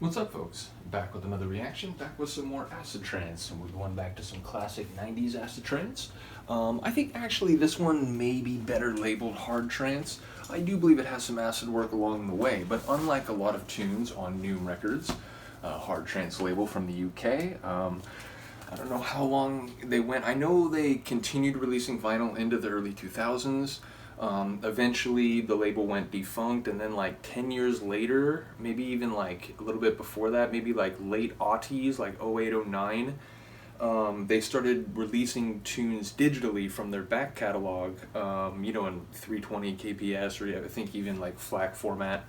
What's up, folks? Back with another reaction, back with some more acid trance, and we're going back to some classic 90s acid trance. I think actually this one may be better labeled hard trance. I do believe it has some acid work along the way, but unlike a lot of tunes on Noom Records, hard trance label from the UK, I don't know how long they went. I know they continued releasing vinyl into the early 2000s. Eventually the label went defunct, and then like 10 years later, maybe even like a little bit before that, maybe like late aughties, like 08, 09, they started releasing tunes digitally from their back catalog, in 320 kps, or I think even like FLAC format.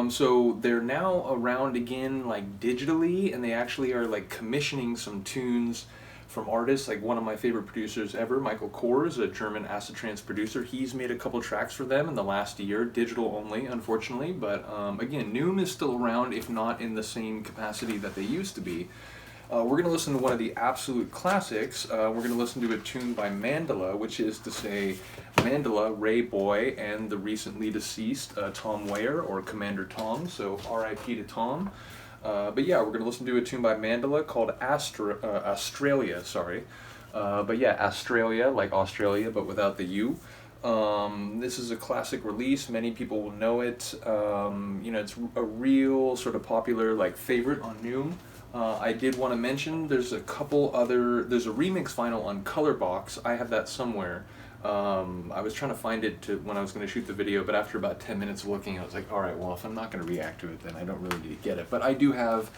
So they're now around again like digitally, and they actually are like commissioning some tunes from artists. Like one of my favorite producers ever, Michael Kors, a German acid trance producer. He's made a couple tracks for them in the last year, digital only, unfortunately. But again, Noom is still around, if not in the same capacity that they used to be. We're going to listen to one of the absolute classics. We're going to listen to a tune by Mandala, which is to say Mandala, Ray Boye, and the recently deceased Tom Weyer, or Commander Tom, so R.I.P. to Tom. But yeah, we're going to listen to a tune by Mandala called Astralia, sorry. But yeah, Astralia, like Australia, but without the U. This is a classic release. Many people will know it. It's a real sort of popular like favorite on Noom. I did want to mention there's a remix vinyl on Colorbox. I have that somewhere. I was trying to find it when I was going to shoot the video, but after about 10 minutes of looking, I was like, alright, well, if I'm not going to react to it, then I don't really need to get it. But I do have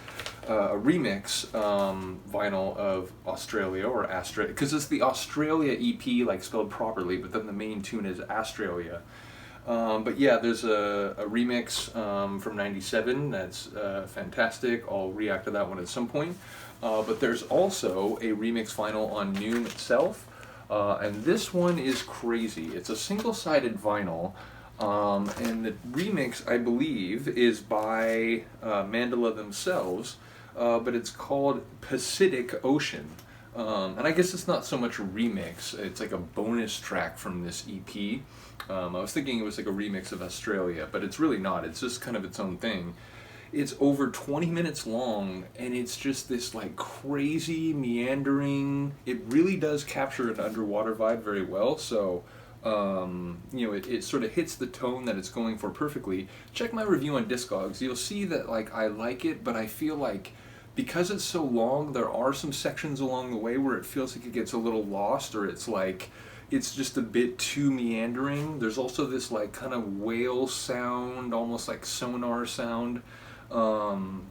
a remix vinyl of Australia, or Astralia, because it's the Australia EP, like spelled properly, but then the main tune is Astralia. But yeah, there's a remix from 97 that's fantastic. I'll react to that one at some point. But there's also a remix vinyl on Noom itself. And this one is crazy. It's a single-sided vinyl, and the remix, I believe, is by Mandala themselves, but it's called Pacific Ocean. And I guess it's not so much a remix, it's like a bonus track from this EP. I was thinking it was like a remix of Australia, but it's really not. It's just kind of its own thing. It's over 20 minutes long, and it's just this like crazy meandering. It really does capture an underwater vibe very well, so it sort of hits the tone that it's going for perfectly. Check my review on Discogs. You'll see that like I like it, but I feel like because it's so long, there are some sections along the way where it feels like it gets a little lost, or it's just a bit too meandering. There's also this like kind of whale sound, almost like sonar sound,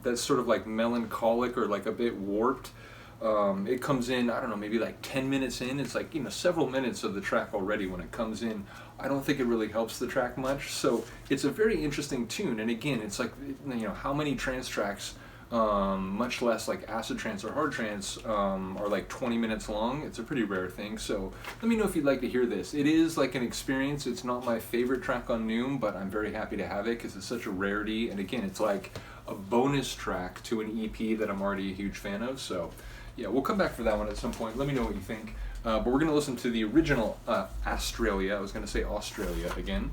that's sort of like melancholic or like a bit warped. It comes in, I don't know, maybe like 10 minutes in. It's like, several minutes of the track already when it comes in. I don't think it really helps the track much. So it's a very interesting tune. And again, it's like, how many trance tracks, much less like acid trance or hard trance, are like 20 minutes long. It's a pretty rare thing. So let me know if you'd like to hear this. It is like an experience. It's not my favorite track on Noom, but I'm very happy to have it because it's such a rarity. And again, it's like a bonus track to an EP that I'm already a huge fan of. So yeah, we'll come back for that one at some point. Let me know what you think. But we're going to listen to the original Astralia. I was going to say Australia again.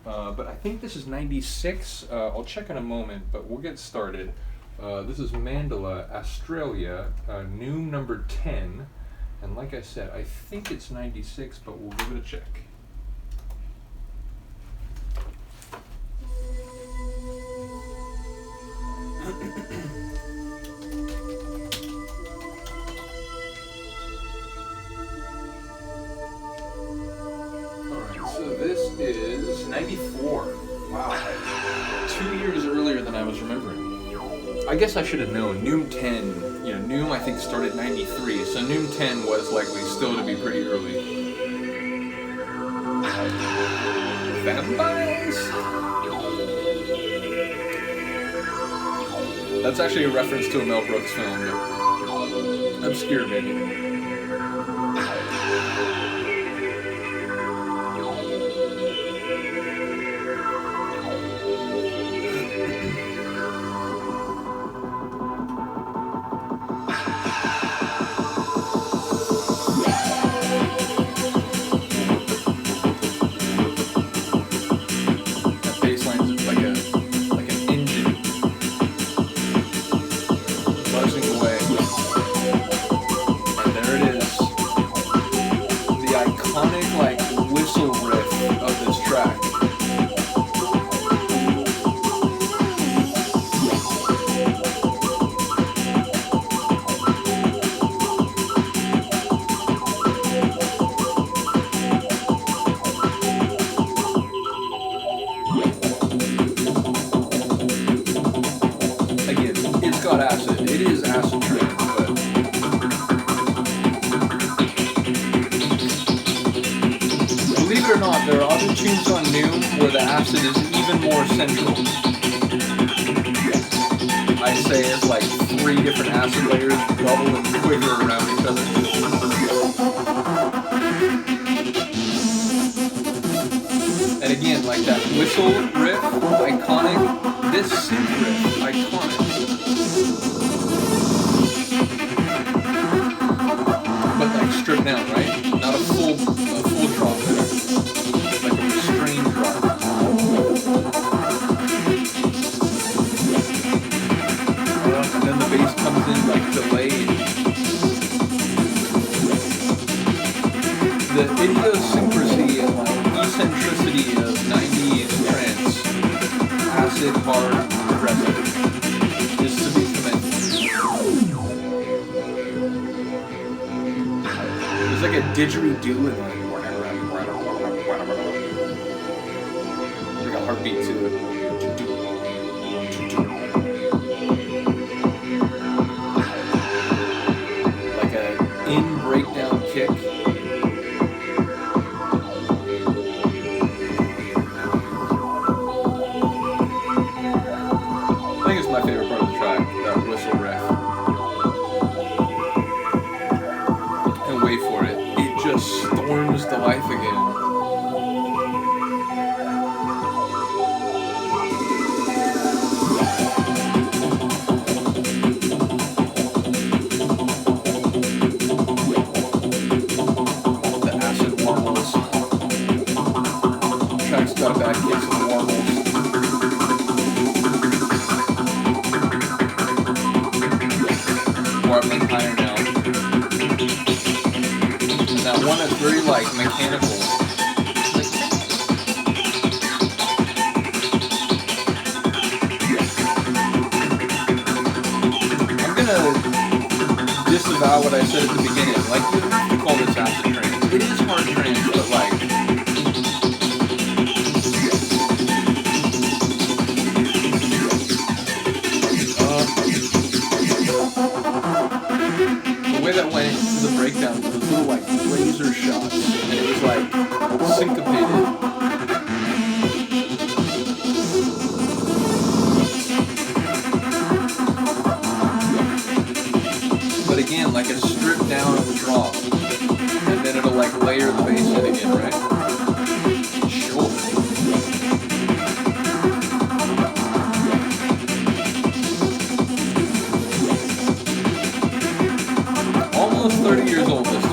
But I think this is 96. I'll check in a moment, but we'll get started. This is Mandala, Astralia, Noom number 10. And like I said, I think it's 96, but we'll give it a check. Alright, so this is 94. Wow. 2 years earlier than I was remembering. I guess I should have known. Noom 10, Noom I think started 93, so Noom 10 was likely still to be pretty early. Vampires? That's actually a reference to a Mel Brooks film, but obscure maybe. got acid. It is acid trance, but believe it or not, there are other tunes on Noom where the acid is even more central. I'd say it's like 3 different acid layers bubble and quiver around each other. And again, like that whistle riff, iconic. This synth riff, iconic. But like stripped down, right? Not a full drop there. Like a restrained drop. And then the bass comes in like delayed. The idiosyncrasy and like eccentricity of 90s trance, acid, hard, progressive, is to be commended. There's like a didgeridoo in there. There's like a heartbeat to it. Like a in breakdown kick. I think it's my favorite part of the track, that whistle riff. And wait for it, it just storms to life again. The acid warbles. The track's got a bad case of warbles. Up and higher now. And that one is very like mechanical. I'm gonna disavow what I said at the beginning. Like, you don't have to call this acid trance. It is hard trance, but like the way that went into the breakdown was little like laser shots, and it was like syncopated. But again, like a stripped down drop, and then it'll like layer the bass in again, right? Sure. Almost 30 years old, this dude.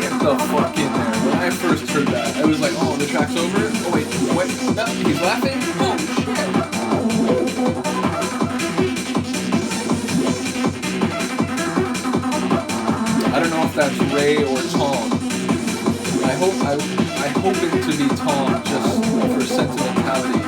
Get the fuck in there. When I first heard that, I was like, oh, the track's over? Oh, wait, no, he's laughing? Oh, shit. I don't know if that's Ray or Tom. I hope it to be Tom just for sentimentality.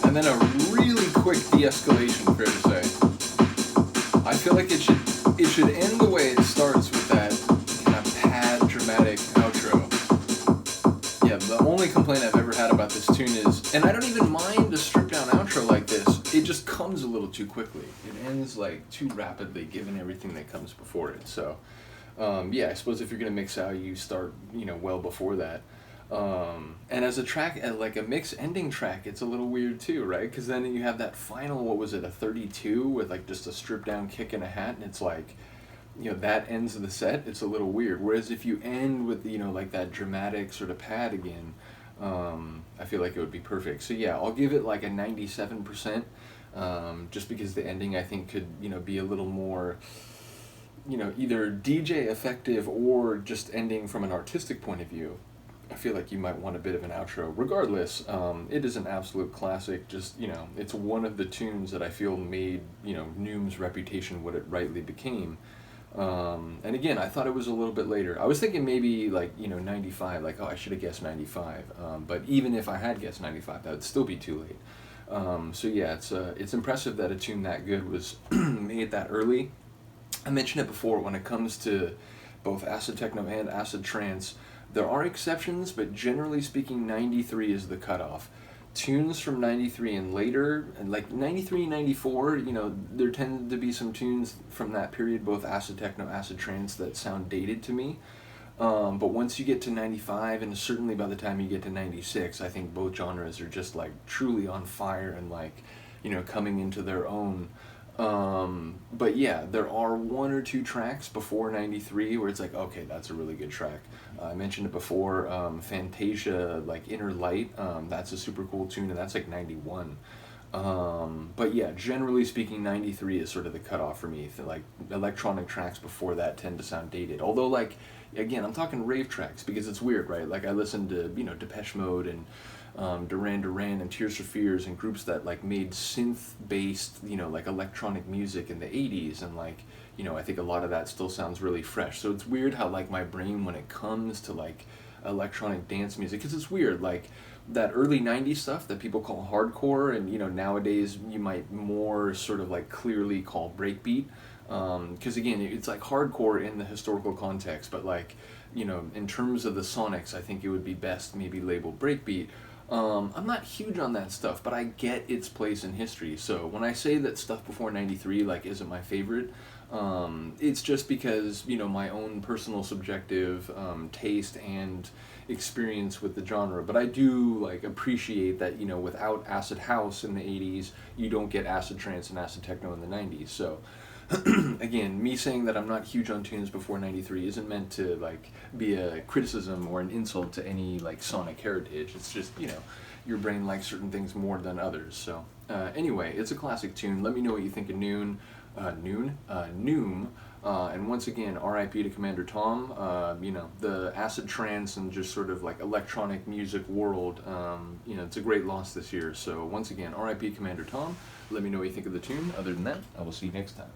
And then a really quick de-escalation, fair to say. I feel like it should end the way it starts with that kind of pad dramatic outro. Yeah, the only complaint I've ever had about this tune is, and I don't even mind a stripped down outro like this, it just comes a little too quickly. It ends like too rapidly given everything that comes before it. So, yeah, I suppose if you're gonna mix out, you start, well before that. And as a track, like a mix ending track, it's a little weird too, right? Because then you have that final, what was it, a 32 with like just a stripped down kick and a hat, and it's like, that ends the set. It's a little weird. Whereas if you end with, like that dramatic sort of pad again, I feel like it would be perfect. So yeah, I'll give it like a 97%, just because the ending I think could, be a little more, either DJ effective or just ending from an artistic point of view. I feel like you might want a bit of an outro. Regardless, it is an absolute classic. Just, it's one of the tunes that I feel made, Noom's reputation what it rightly became. And again, I thought it was a little bit later. I was thinking maybe like, 95, like, oh, I should have guessed 95. But even if I had guessed 95, that would still be too late. So yeah, it's impressive that a tune that good was made that early. I mentioned it before, when it comes to both acid techno and acid trance, there are exceptions, but generally speaking, 93 is the cutoff. Tunes from 93 and later, and like 93, 94, there tend to be some tunes from that period, both acid techno, acid trance, that sound dated to me. But once you get to 95, and certainly by the time you get to 96, I think both genres are just like truly on fire and like, coming into their own. But yeah, there are one or two tracks before 93 where it's like, okay, that's a really good track. I mentioned it before, Fantasia, like Inner Light, that's a super cool tune, and that's like 91. But yeah, generally speaking, 93 is sort of the cutoff for me. Like, electronic tracks before that tend to sound dated. Although, like, again, I'm talking rave tracks, because it's weird, right? Like, I listened to, Depeche Mode and Duran Duran and Tears for Fears, and groups that like made synth-based, like electronic music in the 80s, and like, I think a lot of that still sounds really fresh. So it's weird how like my brain, when it comes to like electronic dance music, because it's weird, like that early 90s stuff that people call hardcore, and nowadays you might more sort of like clearly call breakbeat, because again, it's like hardcore in the historical context, but like, in terms of the sonics, I think it would be best maybe labeled breakbeat. I'm not huge on that stuff, but I get its place in history. So when I say that stuff before 93 like isn't my favorite, it's just because, my own personal subjective taste and experience with the genre. But I do like appreciate that, without acid house in the 80s, you don't get acid trance and acid techno in the 90s. So again, me saying that I'm not huge on tunes before 93 isn't meant to like be a criticism or an insult to any like sonic heritage. It's just, your brain likes certain things more than others. So anyway, it's a classic tune. Let me know what you think of Noom. And once again, R.I.P. to Commander Tom. The acid trance and just sort of like electronic music world, it's a great loss this year. So once again, R.I.P. Commander Tom. Let me know what you think of the tune. Other than that, I will see you next time.